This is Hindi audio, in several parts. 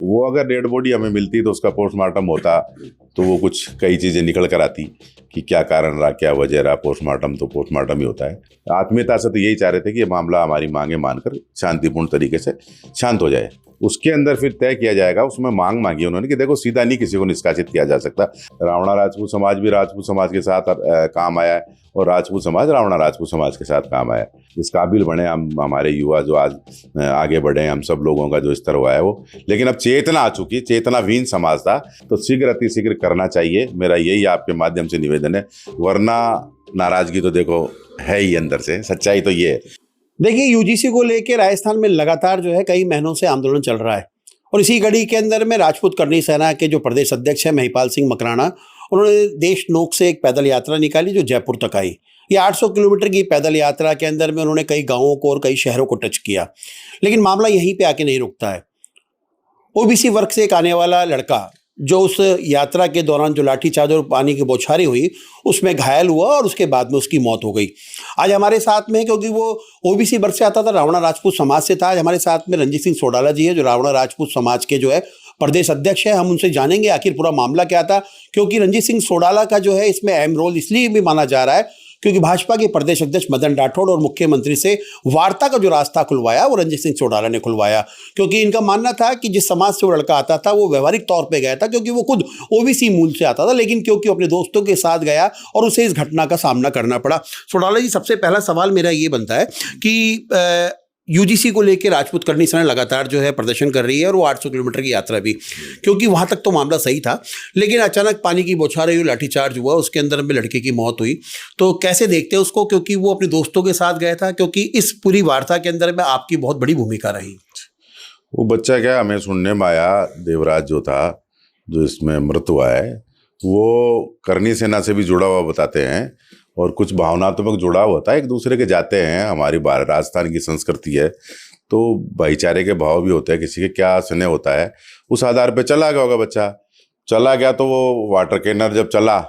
वो अगर डेड बॉडी हमें मिलती तो उसका पोस्टमार्टम होता तो वो कुछ कई चीज़ें निकल कर आती कि क्या कारण रहा, क्या वजह रहा। पोस्टमार्टम तो पोस्टमार्टम ही होता है। आत्मीयता से तो यही चाह रहे थे कि ये मामला हमारी मांगे मानकर शांतिपूर्ण तरीके से शांत हो जाए। उसके अंदर फिर तय किया जाएगा। उसमें मांग मांगी उन्होंने कि देखो सीधा नहीं किसी को निष्कासित किया जा सकता। रावणा राजपूत समाज भी राजपूत समाज के साथ काम आया है और राजपूत समाज रावणा राजपूत समाज के साथ काम आया। इस काबिल बने हम, हमारे युवा जो आज आगे बढ़े, हम सब लोगों का जो स्तर हुआ है वो। लेकिन अब चेतना आ चुकी, चेतनाहीन समाज था, तो शीघ्र अतिशीघ्र करना चाहिए। मेरा यही आपके माध्यम से निवेदन है, वरना नाराजगी तो देखो है ही अंदर से, सच्चाई तो ये है। देखिए, यूजीसी को लेकर राजस्थान में लगातार जो है कई महीनों से आंदोलन चल रहा है और इसी कड़ी के अंदर में राजपूत करनी सेना के जो प्रदेश अध्यक्ष हैं महिपाल सिंह मकराना, उन्होंने देश नोक से एक पैदल यात्रा निकाली जो जयपुर तक आई। ये 800 किलोमीटर की पैदल यात्रा के अंदर में उन्होंने कई गांवों को और कई शहरों को टच किया। लेकिन मामला यहीं पे आके नहीं रुकता है। ओबीसी वर्ग से एक आने वाला लड़का जो उस यात्रा के दौरान जो लाठीचार्ज और पानी की बौछारें हुई उसमें घायल हुआ और उसके बाद में उसकी मौत हो गई। आज हमारे साथ में, क्योंकि वो ओबीसी वर्ग से आता था, रावणा राजपूत समाज से था, आज हमारे साथ में रंजीत सिंह सोडाला जी है जो रावणा राजपूत समाज के जो है प्रदेश अध्यक्ष है। हम उनसे जानेंगे आखिर पूरा मामला क्या था, क्योंकि रंजीत सिंह सोडाला का जो है इसमें अहम रोल इसलिए भी माना जा रहा है क्योंकि भाजपा के प्रदेश अध्यक्ष मदन राठौड़ और मुख्यमंत्री से वार्ता का जो रास्ता खुलवाया वो रंजीत सिंह सोडाला ने खुलवाया। क्योंकि इनका मानना था कि जिस समाज से वो लड़का आता था वो व्यवहारिक तौर पे गया था, क्योंकि वो खुद ओबीसी मूल से आता था, लेकिन क्योंकि अपने दोस्तों के साथ गया और उसे इस घटना का सामना करना पड़ा। सोडाला जी, सबसे पहला सवाल मेरा ये बनता है कि यूजीसी को लेकर राजपूत करनी सेना लगातार जो है प्रदर्शन कर रही है और वो 800 किलोमीटर की यात्रा भी, क्योंकि वहां तक तो मामला सही था, लेकिन अचानक पानी की बौछारें हुई, लाठीचार्ज हुआ, उसके अंदर में लड़के की मौत हुई। तो कैसे देखते हैं उसको, क्योंकि वो अपने दोस्तों के साथ गया था, क्योंकि इस पूरी वार्ता के अंदर में आपकी बहुत बड़ी भूमिका रही। वो बच्चा क्या, हमें सुनने में आया, देवराज जो था जो इसमें मृत हुआ है वो करनी सेना से भी जुड़ा हुआ बताते हैं और कुछ भावनात्मक जुड़ाव होता है, एक दूसरे के जाते हैं। हमारी राजस्थान की संस्कृति है तो भाईचारे के भाव भी होते हैं, किसी के क्या स्नेह होता है, उस आधार पे चला गया होगा बच्चा। चला गया तो वो वाटर कैनर जब चला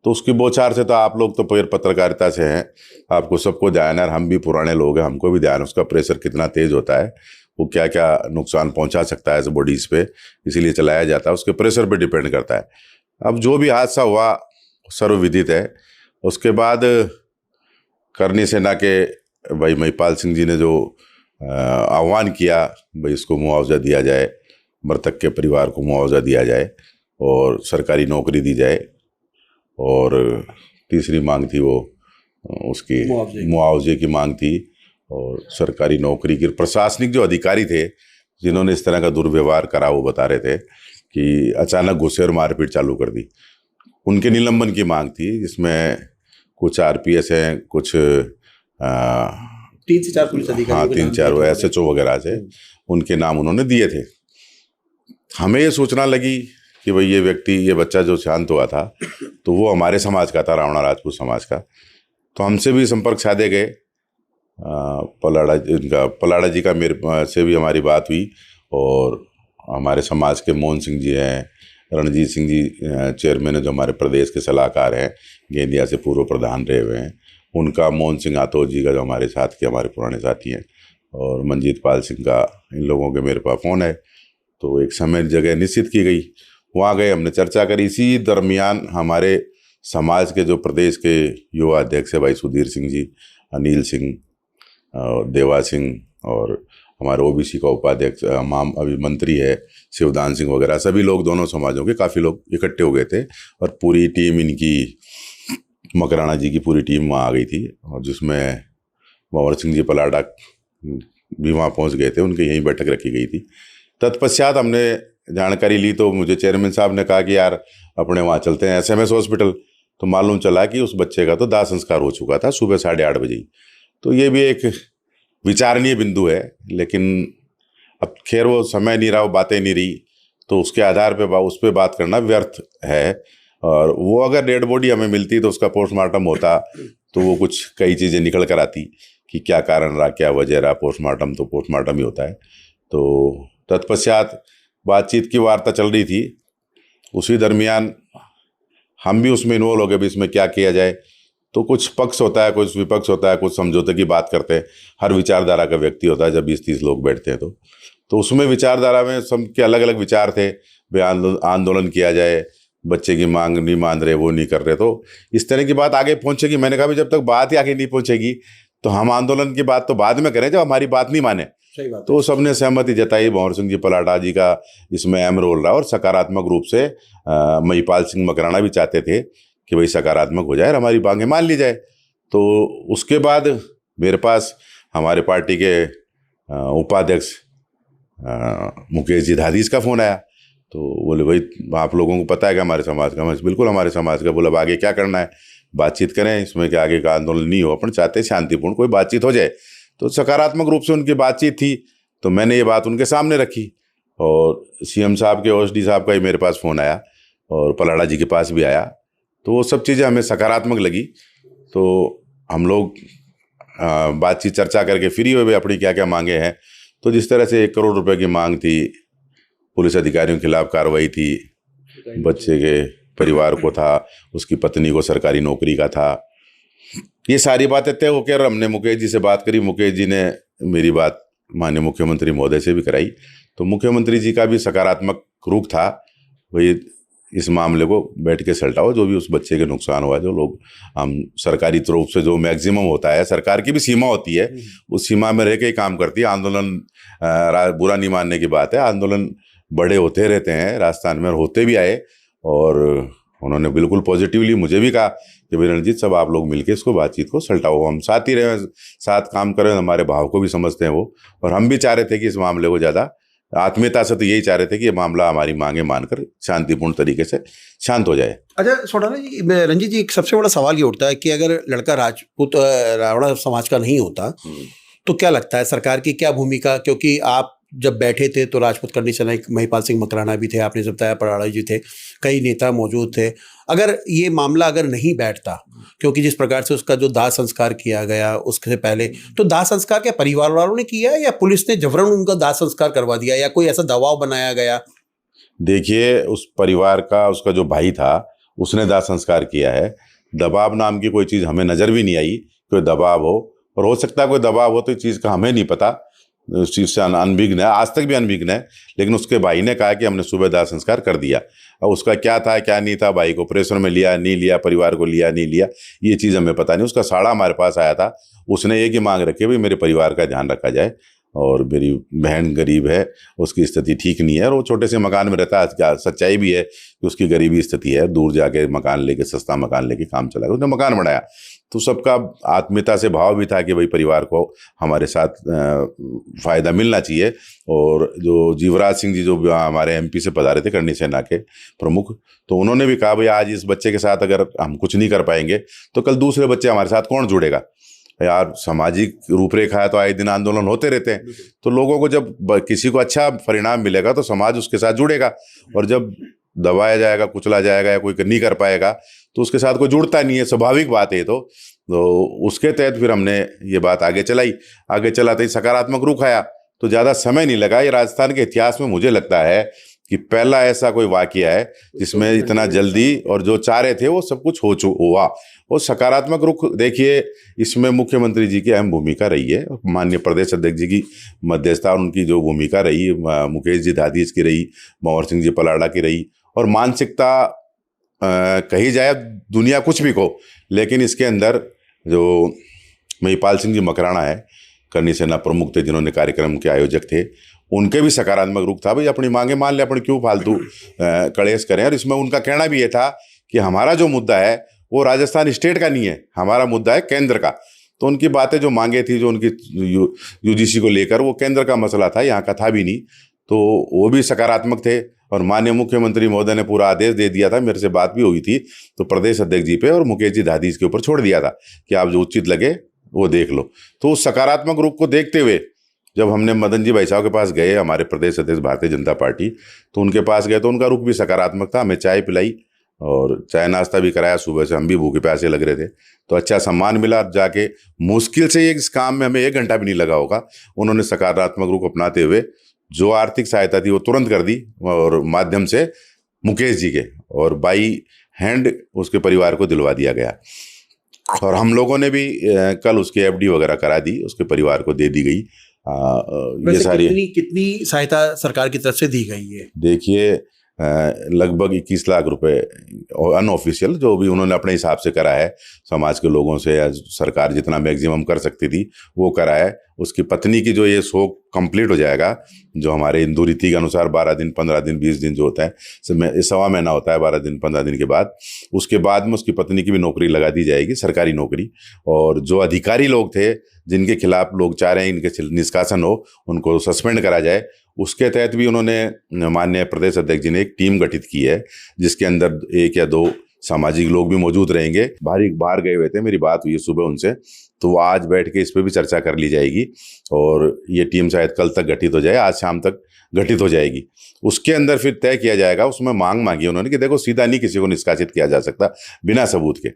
तो उसकी बौछार से, तो आप लोग तो फिर पत्रकारिता से हैं, आपको सबको ध्यान है, हम भी पुराने लोग हैं, हमको भी ध्यान है उसका प्रेशर कितना तेज होता है, वो क्या क्या नुकसान पहुँचा सकता है बॉडीज़ पे, इसीलिए चलाया जाता है, उसके प्रेशर पर डिपेंड करता है। अब जो भी हादसा हुआ सर्वविदित है। उसके बाद करनी सेना के भाई महिपाल सिंह जी ने जो आह्वान किया, भाई इसको मुआवजा दिया जाए, मृतक के परिवार को मुआवजा दिया जाए और सरकारी नौकरी दी जाए, और तीसरी मांग थी वो उसकी मुआवजे की मांग थी, और सरकारी नौकरी की प्रशासनिक जो अधिकारी थे जिन्होंने इस तरह का दुर्व्यवहार करा वो बता रहे थे कि अचानक गुस्से और मारपीट चालू कर दी, उनके निलंबन की मांग थी, जिसमें कुछ आरपीएस हैं, कुछ 3 से 4 पुलिस अधिकारी, हाँ 3-4 SHO वगैरह थे, उनके नाम उन्होंने दिए थे। हमें ये सूचना लगी कि भाई ये व्यक्ति, ये बच्चा जो शांत हुआ था तो वो हमारे समाज का था, रावणा राजपूत समाज का। तो हमसे भी संपर्क साधे गए, पलाड़ा जी का मेरे से भी हमारी बात हुई, और हमारे समाज के मोहन सिंह जी हैं, रणजीत सिंह जी चेयरमैन है जो हमारे प्रदेश के सलाहकार हैं, गेंदिया से पूर्व प्रधान रहे हुए हैं, उनका, मोहन सिंह आतोज जी का जो हमारे साथ के हमारे पुराने साथी हैं, और मंजीत पाल सिंह का, इन लोगों के मेरे पास फ़ोन है। तो एक समय जगह निश्चित की गई, वहाँ गए, हमने चर्चा करी। इसी दरमियान हमारे समाज के जो प्रदेश के युवा अध्यक्ष है भाई सुधीर सिंह जी, अनिल सिंह और देवा सिंह, और हमारे ओबीसी का उपाध्यक्ष अभी मंत्री है शिवदान सिंह वगैरह, सभी लोग, दोनों समाजों के काफ़ी लोग इकट्ठे हो गए थे, और पूरी टीम इनकी, मकराना जी की पूरी टीम वहाँ आ गई थी, और जिसमें भंवर सिंह जी पलाड़ा भी वहाँ पहुँच गए थे, उनकी यहीं बैठक रखी गई थी। तत्पश्चात हमने जानकारी ली तो मुझे चेयरमैन साहब ने कहा कि यार अपने वहाँ चलते हैं SMS हॉस्पिटल। तो मालूम चला कि उस बच्चे का तो दाह संस्कार हो चुका था सुबह 8:30 बजे। तो ये भी एक विचारणीय बिंदु है, लेकिन अब खैर वो समय नहीं रहा, वो बातें नहीं रही, तो उसके आधार पे उस पर बात करना व्यर्थ है। और वो अगर डेड बॉडी हमें मिलती तो उसका पोस्टमार्टम होता तो वो कुछ कई चीज़ें निकल कर आती कि क्या कारण रहा, क्या वजह रहा। पोस्टमार्टम तो पोस्टमार्टम ही होता है। तो तत्पश्चात बातचीत की वार्ता चल रही थी, उसी दरमियान हम भी उसमें इन्वॉल्व हो गए भी इसमें क्या किया जाए। तो कुछ पक्ष होता है, कुछ विपक्ष होता है, कुछ समझौते की बात करते हैं, हर विचारधारा का व्यक्ति होता है जब 20-30 लोग बैठते हैं। तो उसमें विचारधारा में सबके अलग अलग विचार थे, भाई आंदोलन किया जाए, बच्चे की मांग नहीं मान रहे, वो नहीं कर रहे, तो इस तरह की बात आगे पहुंचेगी। मैंने कहा भाई जब तक बात ही आगे नहीं पहुंचेगी तो हम आंदोलन की बात तो बाद में करें जब हमारी बात नहीं माने। सही बात तो सबने सहमति जताई। भंवर सिंह जी पलाटा जी का इसमें अहम रोल रहा और सकारात्मक रूप से महिपाल सिंह मकराना भी चाहते थे कि भाई सकारात्मक हो जाए और हमारी मांगें मान ली जाए। तो उसके बाद मेरे पास हमारे पार्टी के उपाध्यक्ष मुकेश जी धादीज का फ़ोन आया। तो बोले भाई आप लोगों को पता है कि हमारे समाज का। मैं बिल्कुल हमारे समाज का। बोला अब आगे क्या करना है, बातचीत करें, इसमें कि आगे का आंदोलन नहीं हो, अपन चाहते हैं शांतिपूर्ण कोई बातचीत हो जाए। तो सकारात्मक रूप से उनकी बातचीत थी। तो मैंने ये बात उनके सामने रखी और सीएम साहब के ओएसडी साहब का ही मेरे पास फ़ोन आया और पलाड़ा जी के पास भी आया। तो वो सब चीज़ें हमें सकारात्मक लगी। तो हम लोग बातचीत चर्चा करके फ्री हुए अपनी क्या क्या मांगे हैं। तो जिस तरह से 1 करोड़ रुपए की मांग थी, पुलिस अधिकारियों के खिलाफ कार्रवाई थी, बच्चे के परिवार को था, उसकी पत्नी को सरकारी नौकरी का था, ये सारी बातें तय होकर हमने मुकेश जी से बात करी। मुकेश जी ने मेरी बात माननीय मुख्यमंत्री महोदय से भी कराई। तो मुख्यमंत्री जी का भी सकारात्मक रुख था, भाई इस मामले को बैठ के सलटाओ, जो भी उस बच्चे के नुकसान हुआ, जो लोग हम सरकारी रूप से जो मैक्सिमम होता है, सरकार की भी सीमा होती है, उस सीमा में रह के ही काम करती है। आंदोलन बुरा नहीं मानने की बात है, आंदोलन बड़े होते रहते हैं राजस्थान में और होते भी आए। और उन्होंने बिल्कुल पॉजिटिवली मुझे भी कहा कि भाई रणजीत सब आप लोग मिलके इसको बातचीत को सलटाओ, हम साथ ही रहे, साथ काम करें, हमारे भाव को भी समझते हैं वो। और हम भी चाह रहे थे कि इस मामले को ज़्यादा आत्मीयता से तो यही चाह रहे थे कि ये मामला हमारी मांगे मानकर शांतिपूर्ण तरीके से शांत हो जाए। अच्छा थोड़ा ना जी, रंजीत जी एक सबसे बड़ा सवाल ये उठता है कि अगर लड़का राजपूत रावणा समाज का नहीं होता तो क्या लगता है सरकार की क्या भूमिका? क्योंकि आप जब बैठे थे तो राजपूत करनी सेना महिपाल सिंह मकराना भी थे, आपने जब बताया पराड़ा जी थे, कई नेता मौजूद थे। अगर ये मामला अगर नहीं बैठता, क्योंकि जिस प्रकार से उसका जो दाह संस्कार किया गया उससे पहले, तो दाह संस्कार क्या परिवार वालों ने किया या पुलिस ने जबरन उनका दाह संस्कार करवा दिया या कोई ऐसा दबाव बनाया गया? देखिए उस परिवार का, उसका जो भाई था उसने दाह संस्कार किया है। दबाव नाम की कोई चीज़ हमें नज़र भी नहीं आई, कोई दबाव हो, और हो सकता है कोई दबाव हो तो इस चीज़ का हमें नहीं पता, उस चीज़ से अनभिज्ञ है, आज तक भी अनभिज्ञ है। लेकिन उसके भाई ने कहा कि हमने सुबह दाह संस्कार कर दिया। और उसका क्या था क्या नहीं था, भाई को प्रेशर में लिया नहीं लिया, परिवार को लिया नहीं लिया, ये चीज़ हमें पता नहीं। उसका साड़ा हमारे पास आया था, उसने एक ही मांग रखी भाई मेरे परिवार का ध्यान रखा जाए, और मेरी बहन गरीब है, उसकी स्थिति ठीक नहीं है और वो छोटे से मकान में रहता है। सच्चाई भी है कि उसकी गरीबी स्थिति है, दूर जाके मकान लेके, सस्ता मकान लेके काम चला, उसने मकान बनाया। तो सबका आत्मीयता से भाव भी था कि भाई परिवार को हमारे साथ फ़ायदा मिलना चाहिए। और जो जीवराज सिंह जी जो हमारे एमपी से पधारे थे, करनी सेना के प्रमुख, तो उन्होंने भी कहा भाई आज इस बच्चे के साथ अगर हम कुछ नहीं कर पाएंगे तो कल दूसरे बच्चे हमारे साथ कौन जुड़ेगा यार। सामाजिक रूपरेखा है तो आए दिन आंदोलन होते रहते हैं, तो लोगों को जब किसी को अच्छा परिणाम मिलेगा तो समाज उसके साथ जुड़ेगा, और जब दबाया जाएगा, कुचला जाएगा या कोई नहीं कर पाएगा तो उसके साथ कोई जुड़ता नहीं है, स्वाभाविक बात है। तो उसके तहत फिर हमने ये बात आगे चलाई। आगे चलाते ही सकारात्मक रुख आया, तो ज़्यादा समय नहीं लगा। ये राजस्थान के इतिहास में मुझे लगता है कि पहला ऐसा कोई वाकया है जिसमें इतना जल्दी और जो चाह रहे थे वो सब कुछ हुआ। और सकारात्मक रुख देखिए, इसमें मुख्यमंत्री जी की अहम भूमिका रही है, माननीय प्रदेश अध्यक्ष जी की मध्यस्थता और उनकी जो भूमिका रही, मुकेश जी धादीज की रही, भंवर सिंह जी पलाड़ा की रही, और मानसिकता कही जाए दुनिया कुछ भी कहो, लेकिन इसके अंदर जो महिपाल सिंह जी मकराना है, करनी सेना प्रमुख थे, जिन्होंने कार्यक्रम के आयोजक थे, उनके भी सकारात्मक रुख था, भाई अपनी मांगे मान ले, अपन क्यों फालतू कलेश करें। और इसमें उनका कहना भी ये था कि हमारा जो मुद्दा है वो राजस्थान स्टेट का नहीं है, हमारा मुद्दा है केंद्र का। तो उनकी बातें जो मांगे थी, जो उनकी यूजीसी को लेकर, वो केंद्र का मसला था, यहाँ का था भी नहीं। तो वो भी सकारात्मक थे। और माननीय मुख्यमंत्री महोदय ने पूरा आदेश दे दिया था, मेरे से बात भी हुई थी, तो प्रदेश अध्यक्ष जी पे और मुकेश जी धादीज के ऊपर छोड़ दिया था कि आप जो उचित लगे वो देख लो। तो उस सकारात्मक रूप को देखते हुए जब हमने मदन जी भाई साहब के पास गए, हमारे प्रदेश अध्यक्ष भारतीय जनता पार्टी, तो उनके पास गए तो उनका रुख भी सकारात्मक था। हमें चाय पिलाई और चाय नाश्ता भी कराया, सुबह से हम भी भूखे प्यासे लग रहे थे, तो अच्छा सम्मान मिला। जाके मुश्किल से इस काम में हमें 1 घंटा भी नहीं लगा होगा। उन्होंने सकारात्मक रुख अपनाते हुए जो आर्थिक सहायता थी वो तुरंत कर दी, और माध्यम से मुकेश जी के, और बाई हैंड उसके परिवार को दिलवा दिया गया। और हम लोगों ने भी कल उसकी एफडी वगैरह करा दी, उसके परिवार को दे दी गई। ये वैसे सारी कितनी सहायता सरकार की तरफ से दी गई है? देखिए लगभग 21 लाख रुपए और अनऑफिशियल जो भी उन्होंने अपने हिसाब से करा है, समाज के लोगों से या सरकार जितना मैक्सिमम कर सकती थी वो करा है। उसकी पत्नी की जो ये शोक कंप्लीट हो जाएगा, जो हमारे हिंदू रीति के अनुसार 12 दिन 15 दिन 20 दिन जो होता है, सवा महीना होता है 12 दिन 15 दिन के बाद, उसके बाद में उसकी पत्नी की भी नौकरी लगा दी जाएगी, सरकारी नौकरी। और जो अधिकारी लोग थे जिनके खिलाफ लोग चाह रहे हैं इनके निष्कासन हो, उनको सस्पेंड करा जाए, उसके तहत भी उन्होंने माननीय प्रदेश अध्यक्ष जी ने एक टीम गठित की है, जिसके अंदर 1 या 2 सामाजिक लोग भी मौजूद रहेंगे। बाहर गए हुए थे, मेरी बात हुई सुबह उनसे, तो वो आज बैठ के इस पर भी चर्चा कर ली जाएगी और ये टीम शायद कल तक गठित हो जाए, आज शाम तक गठित हो जाएगी। उसके अंदर फिर तय किया जाएगा। उसमें मांग मांगी उन्होंने कि देखो सीधा नहीं किसी को निष्कासित किया जा सकता बिना सबूत के,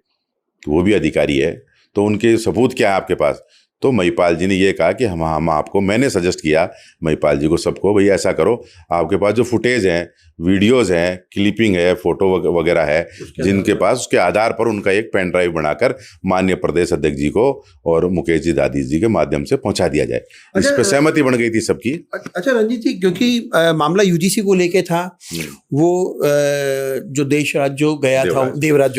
वो भी अधिकारी है, तो उनके सबूत क्या है आपके पास? तो महिपाल जी ने ये कहा कि हम आपको, मैंने सजेस्ट किया महिपाल जी को, सबको, भाई ऐसा करो, आपके पास जो फुटेज हैं, वीडियोज़ हैं, क्लिपिंग है, फोटो वगैरह है जिनके पास, उसके आधार पर उनका एक पेन ड्राइव बनाकर माननीय प्रदेश अध्यक्ष जी को और मुकेश जी दादीश जी के माध्यम से पहुंचा दिया जाए। इस पर सहमति बन गई थी सबकी। अच्छा रंजीत जी, क्योंकि मामला यूजीसी को लेके था, वो जो देवराज जो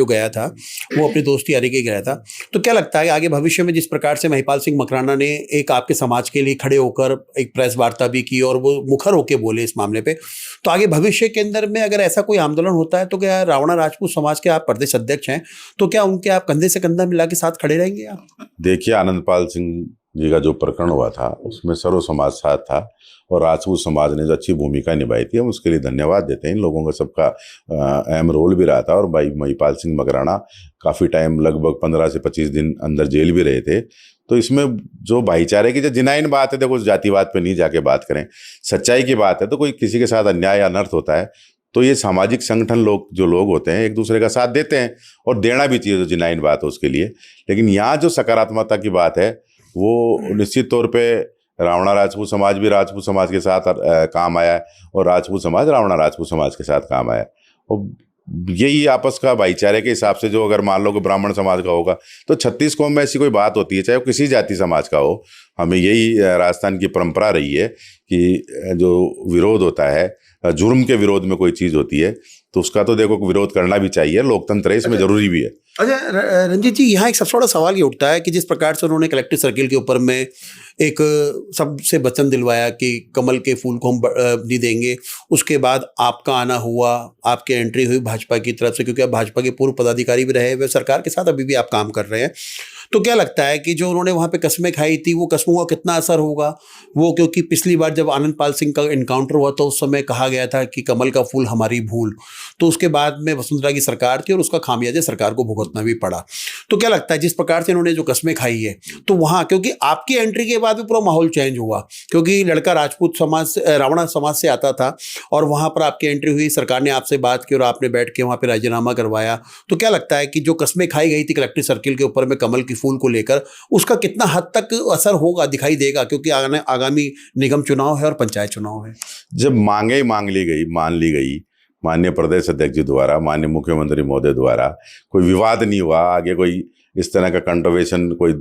गया था वो अपनी दोस्ती यारी के गया था, तो क्या लगता है आगे भविष्य में जिस प्रकार से महिपाल सिंह मकराना ने एक आपके समाज के लिए खड़े होकर एक प्रेस वार्ता भी की और वो मुखर होकर बोले इस मामले पे, तो आगे भविष्य के अंदर में अगर ऐसा कोई आंदोलन होता है तो क्या रावणा राजपूत समाज के आप प्रदेश अध्यक्ष हैं, तो क्या उनके आप कंधे से कंधा मिला के साथ खड़े रहेंगे आप? देखिए, आनंदपाल सिंह जी का जो प्रकरण हुआ था उसमें सर्व समाज साथ था और राजपूत समाज ने जो अच्छी भूमिका निभाई थी, हम उसके लिए धन्यवाद देते हैं। इन लोगों का सबका अहम रोल भी रहा था और भाई महिपाल सिंह मकराना काफ़ी टाइम, लगभग 15 से 25 दिन अंदर जेल भी रहे थे। तो इसमें जो भाईचारे की जो जिनाइन बात है, देखो जातिवाद पे नहीं जाके बात करें, सच्चाई की बात है, तो कोई किसी के साथ अन्याय या अनर्थ होता है तो ये सामाजिक संगठन जो लोग होते हैं एक दूसरे का साथ देते हैं और देना भी चाहिए, जो जिनाइन बात है उसके लिए। लेकिन यहाँ जो सकारात्मकता की बात है वो निश्चित तौर पे रावणा राजपूत समाज भी राजपूत समाज के साथ काम आया है और राजपूत समाज रावणा राजपूत समाज के साथ काम आया, और यही आपस का भाईचारे के हिसाब से, जो अगर मान लो कि ब्राह्मण समाज का होगा तो 36 कौम में ऐसी कोई बात होती है, चाहे वो किसी जाति समाज का हो, हमें यही राजस्थान की परंपरा रही है कि जो विरोध होता है, जुर्म के विरोध में कोई चीज़ होती है तो उसका तो देखो विरोध करना भी चाहिए, लोकतंत्र है, इसमें जरूरी भी है। अच्छा रंजीत जी, यहाँ एक सबसे बड़ा सवाल ये उठता है कि जिस प्रकार से उन्होंने कलेक्टर सर्किल के ऊपर में एक सबसे वचन दिलवाया कि कमल के फूल को हम नहीं देंगे, उसके बाद आपका आना हुआ, आपकी एंट्री हुई भाजपा की तरफ से, क्योंकि आप भाजपा के पूर्व पदाधिकारी भी रहे हुए, सरकार के साथ अभी भी आप काम कर रहे हैं, तो क्या लगता है कि जो उन्होंने वहाँ पे कस्में खाई थी वो कस्मों का कितना असर होगा वो? क्योंकि पिछली बार जब आनंदपाल सिंह का इनकाउंटर हुआ तो उस समय कहा गया था कि कमल का फूल हमारी भूल, तो उसके बाद में वसुंधरा की सरकार थी और उसका खामियाजा सरकार को भुगतना भी पड़ा। तो क्या लगता है जिस प्रकार से इन्होंने जो कस्में खाई है, तो वहाँ क्योंकि आपकी एंट्री के बाद भी पूरा माहौल चेंज हुआ, क्योंकि लड़का राजपूत समाज रावणा समाज से आता था और वहाँ पर आपकी एंट्री हुई, सरकार ने आपसे बात की और आपने बैठ के वहाँ पर राजीनामा करवाया, तो क्या लगता है कि जो कस्में खाई गई थी कलेक्टर सर्किल के ऊपर में कमल की फूल को लेकर, उसका कितना हद तक असर होगा, दिखाई देगा? क्योंकि आगामी निगम चुनाव है और पंचायत चुनाव है। जब मांगे मान ली गई माननीय प्रदेश अध्यक्ष जी द्वारा, माननीय मुख्यमंत्री महोदय द्वारा, कोई विवाद नहीं हुआ, आगे कोई इस तरह का कंट्रोवर्शन, कोई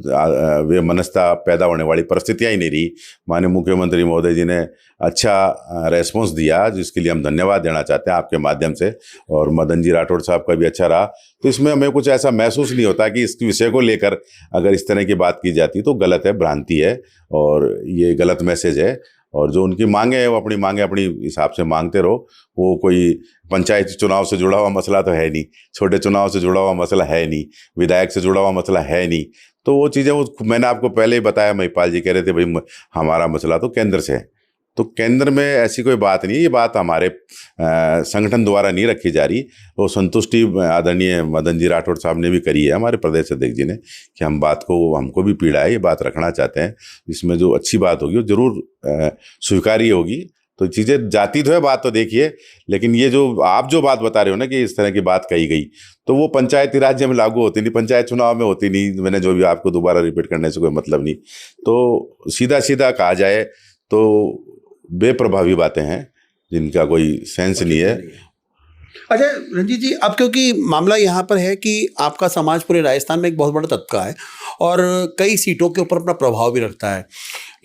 वे मनस्ता पैदा होने वाली परिस्थितियाँ ही नहीं रही। माननीय मुख्यमंत्री महोदय जी ने अच्छा रेस्पॉन्स दिया, जिसके लिए हम धन्यवाद देना चाहते हैं आपके माध्यम से, और मदन जी राठौड़ साहब का भी अच्छा रहा। तो इसमें हमें कुछ ऐसा महसूस नहीं होता कि इस विषय को लेकर अगर इस तरह की बात की जाती तो गलत है, भ्रांति है और ये गलत मैसेज है। और जो उनकी मांगे है वो अपनी मांगे अपनी हिसाब से मांगते रहो, वो कोई पंचायत चुनाव से जुड़ा हुआ मसला तो है नहीं, छोटे चुनाव से जुड़ा हुआ मसला है नहीं, विधायक से जुड़ा हुआ मसला है नहीं। तो वो चीज़ें वो मैंने आपको पहले ही बताया, महिपाल जी कह रहे थे भाई हमारा मसला तो केंद्र से है, तो केंद्र में ऐसी कोई बात नहीं है, ये बात हमारे संगठन द्वारा नहीं रखी जा रही। वो संतुष्टि आदरणीय मदन जी राठौड़ साहब ने भी करी है, हमारे प्रदेश अध्यक्ष जी ने, कि हम बात को, हमको भी पीड़ा है, ये बात रखना चाहते हैं, इसमें जो अच्छी बात होगी वो जरूर स्वीकार्य होगी। तो चीज़ें जाती तो है बात, तो देखिए, लेकिन ये जो आप जो बात बता रहे हो ना कि इस तरह की बात कही गई, तो वो पंचायती राज्य में लागू होती नहीं, पंचायत चुनाव में होती नहीं। मैंने जो भी आपको दोबारा रिपीट करने से कोई मतलब नहीं। तो सीधा सीधा कहा जाए तो बेप्रभावी बातें हैं जिनका कोई सेंस नहीं है। अच्छा रंजीत जी, अब क्योंकि मामला यहाँ पर है कि आपका समाज पूरे राजस्थान में एक बहुत बड़ा तबका है और कई सीटों के ऊपर अपना प्रभाव भी रखता है,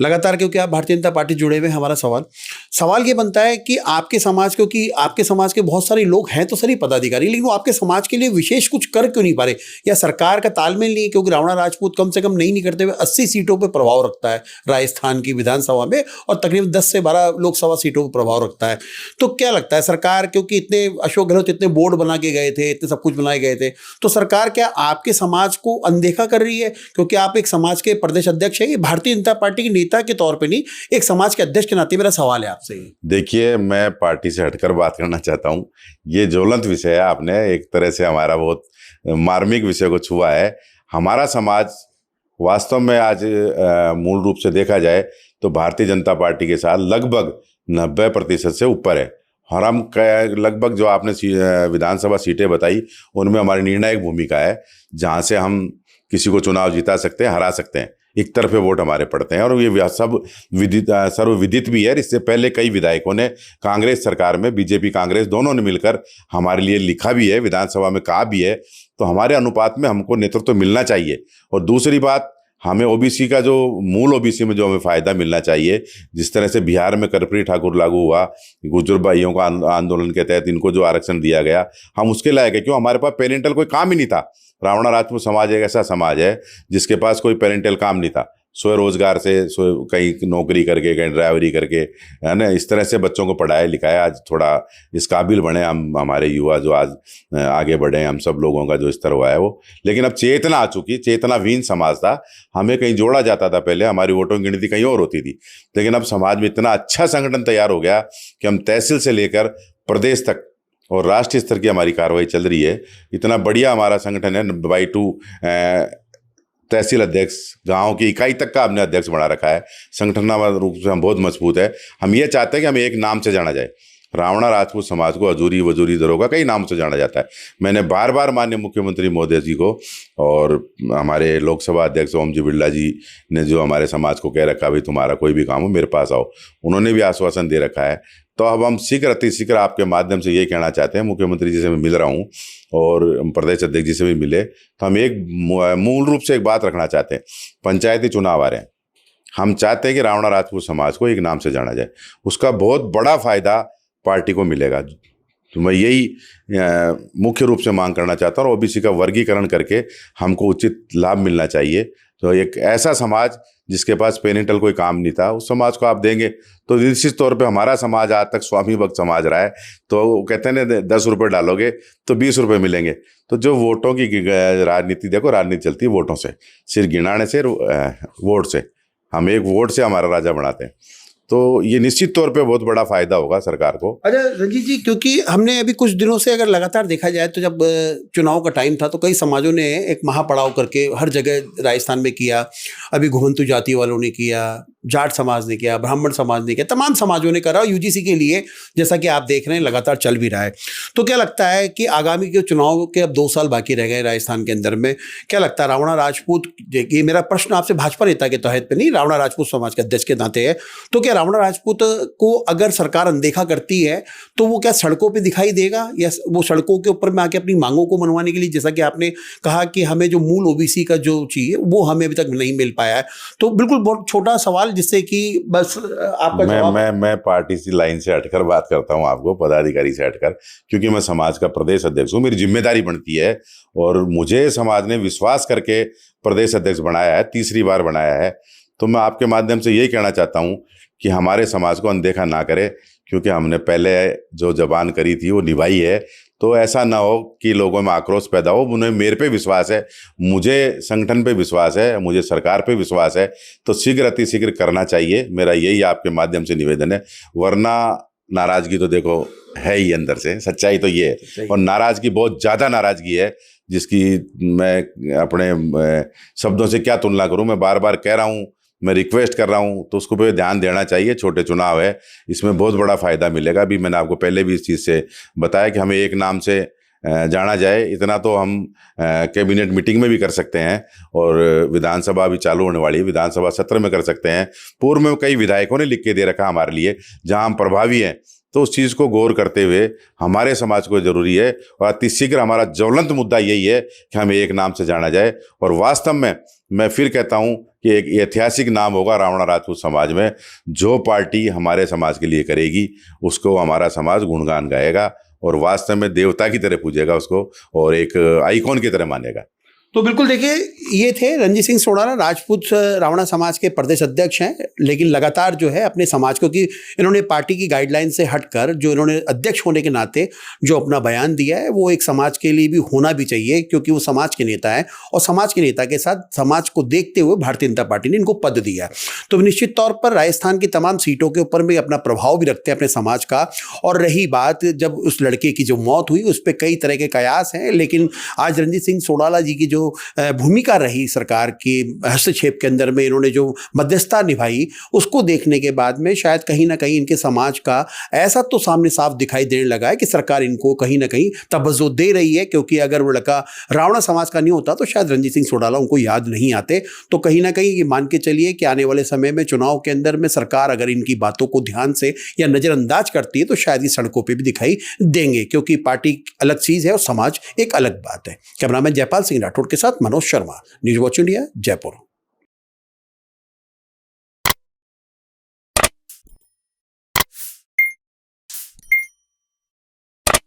लगातार, क्योंकि आप भारतीय जनता पार्टी जुड़े हुए हैं, हमारा सवाल ये बनता है कि आपके समाज, क्योंकि आपके समाज के बहुत सारे लोग हैं तो सही पदाधिकारी, लेकिन वो आपके समाज के लिए विशेष कुछ कर क्यों नहीं पा रहे, या सरकार का तालमेल नहीं है? क्योंकि रावणा राजपूत कम से कम नहीं करते हुए 80 सीटों पर प्रभाव रखता है राजस्थान की विधानसभा में, और तकरीबन 10 से 12 लोकसभा सीटों पर प्रभाव रखता है। तो क्या लगता है सरकार, क्योंकि इतने अशोक गहलोत इतने बोर्ड बना के गए थे, इतने सब कुछ बनाए गए थे, तो सरकार क्या आपके समाज को अनदेखा कर रही है? क्योंकि आप एक समाज के प्रदेश अध्यक्ष हैं, ये भारतीय जनता पार्टी के नेता के तौर पे नहीं, एक समाज के अध्यक्ष के नाते मेरा सवाल है आपसे। देखिए, मैं पार्टी से हटकर बात करना चाहता हूँ। ये ज्वलंत विषय है, आपने एक तरह से हमारा बहुत मार्मिक विषय को छुआ है। हमारा समाज वास्तव में आज मूल रूप से देखा जाए तो भारतीय जनता पार्टी के साथ लगभग 90% से ऊपर है, और हम लगभग जो आपने विधानसभा सीटें बताई उनमें हमारी निर्णायक भूमिका है, जहाँ से हम किसी को चुनाव जिता सकते हैं, हरा सकते हैं। एक तरफे वोट हमारे पड़ते हैं, और ये सब सर्वविदित भी है। इससे पहले कई विधायकों ने कांग्रेस सरकार में, बीजेपी कांग्रेस दोनों ने मिलकर हमारे लिए लिखा भी है, विधानसभा में कहा भी है। तो हमारे अनुपात में हमको नेतृत्व मिलना चाहिए। और दूसरी बात, हमें ओबीसी का जो मूल ओबीसी में जो हमें फ़ायदा मिलना चाहिए, जिस तरह से बिहार में कर्पूरी ठाकुर लागू हुआ, गुर्जर भाइयों का आंदोलन के तहत इनको जो आरक्षण दिया गया, हम उसके लायक है। क्यों? हमारे पास पेरेंटल कोई काम ही नहीं था। रावणा राजपूत समाज एक ऐसा समाज है जिसके पास कोई पेरेंटल काम नहीं था। स्वरोजगार से कहीं नौकरी करके, कहीं ड्राइवरी करके, है ना, इस तरह से बच्चों को पढ़ाया लिखाया। आज थोड़ा इस काबिल बने हम, हमारे युवा जो आज आगे बढ़े, हम सब लोगों का जो स्तर हुआ है वो। लेकिन अब चेतना आ चुकी, चेतनाहीन समाज था। हमें कहीं जोड़ा जाता था पहले, हमारी वोटों की गिनती कहीं और होती थी। लेकिन अब समाज में इतना अच्छा संगठन तैयार हो गया कि हम तहसील से लेकर प्रदेश तक और राष्ट्रीय स्तर की हमारी कार्रवाई चल रही है। इतना बढ़िया हमारा संगठन है। बाई 2 तहसील अध्यक्ष, गांव की इकाई तक का हमने अध्यक्ष बना रखा है। संगठनात्मक रूप से हम बहुत मजबूत है। हम ये चाहते हैं कि हमें एक नाम से जाना जाए। रावणा राजपूत समाज को हजूरी वजूरी दरोगा कई नाम से जाना जाता है। मैंने बार बार माननीय मुख्यमंत्री महोदय जी को और हमारे लोकसभा अध्यक्ष ओम जी बिरला जी ने जो हमारे समाज को कह रखा, भाई तुम्हारा कोई भी काम हो मेरे पास आओ, उन्होंने भी आश्वासन दे रखा है। तो अब हम शीघ्र अतिशीघ्र आपके माध्यम से ये कहना चाहते हैं, मुख्यमंत्री जी से मैं मिल रहा हूँ और प्रदेश अध्यक्ष जी से भी मिले, तो हम एक मूल रूप से एक बात रखना चाहते हैं। पंचायती चुनाव आ रहे हैं, हम चाहते हैं कि रावणा राजपूत समाज को एक नाम से जाना जाए। उसका बहुत बड़ा फायदा पार्टी को मिलेगा। तो मैं यही मुख्य रूप से मांग करना चाहता हूँ। और ओबीसी का वर्गीकरण करके हमको उचित लाभ मिलना चाहिए। तो एक ऐसा समाज जिसके पास पेरेंटल कोई काम नहीं था, उस समाज को आप देंगे तो निश्चित तौर पे हमारा समाज आज तक स्वामी भक्त समाज रहा है। तो कहते हैं ना, 10 रुपये डालोगे तो 20 रुपये मिलेंगे। तो जो वोटों की राजनीति, देखो राजनीति चलती है वोटों से, सिर्फ गिनाने से, वोट से। हम एक वोट से हमारा राजा बनाते हैं। तो ये निश्चित तौर पे बहुत बड़ा फायदा होगा सरकार को। अच्छा रंजीत जी, क्योंकि हमने अभी कुछ दिनों से अगर लगातार देखा जाए तो जब चुनाव का टाइम था तो कई समाजों ने एक महापड़ाव करके हर जगह राजस्थान में किया। अभी घुमंतु जाति वालों ने किया, जाट समाज ने किया, ब्राह्मण समाज ने किया, तमाम समाजों ने करा। यूजीसी के लिए जैसा कि आप देख रहे हैं लगातार चल भी रहा है। तो क्या लगता है कि आगामी के चुनाव के अब 2 साल बाकी रह गए राजस्थान के अंदर में, क्या लगता है रावणा राजपूत, ये मेरा प्रश्न आपसे भाजपा नेता के तहत पे नहीं, रावणा राजपूत समाज के अध्यक्ष के नाते है, तो क्या रावणा राजपूत को अगर सरकार अनदेखा करती है तो वो क्या सड़कों पे दिखाई देगा, या वो सड़कों के ऊपर में आके अपनी मांगों को मनवाने के लिए, जैसा कि आपने कहा कि हमें जो मूल ओबीसी का जो चाहिए वो हमें अभी तक नहीं मिल पाया है? तो बिल्कुल बहुत छोटा सवाल, जिससे कि बस आपका जवाब। मैं पार्टी की लाइन से हटकर बात करता हूं, आपको पदाधिकारी से हटकर, क्योंकि मैं समाज का प्रदेश अध्यक्ष हूं, मेरी जिम्मेदारी बनती है। और मुझे समाज ने विश्वास करके प्रदेश अध्यक्ष बनाया है, तीसरी बार बनाया है। तो मैं आपके माध्यम से यही कहना चाहता हूं कि हमारे समाज को अनदेखा ना करे, क्योंकि हमने पहले जो जबान करी थी वो निभाई है। तो ऐसा ना हो कि लोगों में आक्रोश पैदा हो। उन्हें मेरे पे विश्वास है, मुझे संगठन पे विश्वास है, मुझे सरकार पे विश्वास है। तो शीघ्र अतिशीघ्र करना चाहिए, मेरा यही आपके माध्यम से निवेदन है। वरना नाराजगी तो देखो है ही अंदर से, सच्चाई तो ये है। और नाराजगी, बहुत ज़्यादा नाराजगी है, जिसकी मैं अपने शब्दों से क्या तुलना करूँ। मैं बार बार कह रहा हूँ, मैं रिक्वेस्ट कर रहा हूँ, तो उसको पे ध्यान देना चाहिए। छोटे चुनाव है, इसमें बहुत बड़ा फायदा मिलेगा। अभी मैंने आपको पहले भी इस चीज़ से बताया कि हमें एक नाम से जाना जाए। इतना तो हम कैबिनेट मीटिंग में भी कर सकते हैं, और विधानसभा भी चालू होने वाली है, विधानसभा सत्र में कर सकते हैं। पूर्व में कई विधायकों ने लिख के दे रखा हमारे लिए, जहाँ हम प्रभावी हैं। तो उस चीज़ को गौर करते हुए हमारे समाज को ज़रूरी है, और अतिशीघ्र हमारा ज्वलंत मुद्दा यही है कि हमें एक नाम से जाना जाए। और वास्तव में मैं फिर कहता हूँ कि एक ऐतिहासिक नाम होगा रावणा राजपूत समाज में। जो पार्टी हमारे समाज के लिए करेगी उसको हमारा समाज गुणगान गाएगा और वास्तव में देवता की तरह पूजेगा उसको और एक आइकॉन की तरह मानेगा। तो बिल्कुल देखिए, ये थे रणजीत सिंह सोडाला, राजपूत रावणा समाज के प्रदेश अध्यक्ष हैं, लेकिन लगातार जो है अपने समाज को, कि इन्होंने पार्टी की गाइडलाइन से हटकर जो इन्होंने अध्यक्ष होने के नाते जो अपना बयान दिया है वो एक समाज के लिए भी होना भी चाहिए, क्योंकि वो समाज के नेता हैं और समाज के नेता के साथ समाज को देखते हुए भारतीय जनता पार्टी ने इनको पद दिया है। तो निश्चित तौर पर राजस्थान की तमाम सीटों के ऊपर भी अपना प्रभाव भी रखते हैं अपने समाज का। और रही बात जब उस लड़के की जो मौत हुई, उस पर कई तरह के कयास हैं, लेकिन आज रणजीत सिंह सोडाला जी की जो भूमिका रही सरकार की हस्तक्षेप के अंदर में, इन्होंने जो मध्यस्थता निभाई, उसको देखने के बाद में शायद कहीं ना कहीं इनके समाज का ऐसा तो सामने साफ दिखाई देने लगा है कि सरकार इनको कहीं ना कहीं तवज्जो दे रही है, क्योंकि अगर वो लड़का रावणा समाज का नहीं होता तो शायद रणजीत सिंह सोडाला उनको याद नहीं आते। तो कहीं ना कहीं ये मान के चलिए कि आने वाले समय में चुनाव के अंदर में सरकार अगर इनकी बातों को ध्यान से या नजरअंदाज करती है तो शायद ये सड़कों पर भी दिखाई देंगे, क्योंकि पार्टी अलग चीज है और समाज एक अलग बात है। कैमरामैन जयपाल सिंह राठौड़ के साथ Manoj Sharma, news watch India, Jaipur.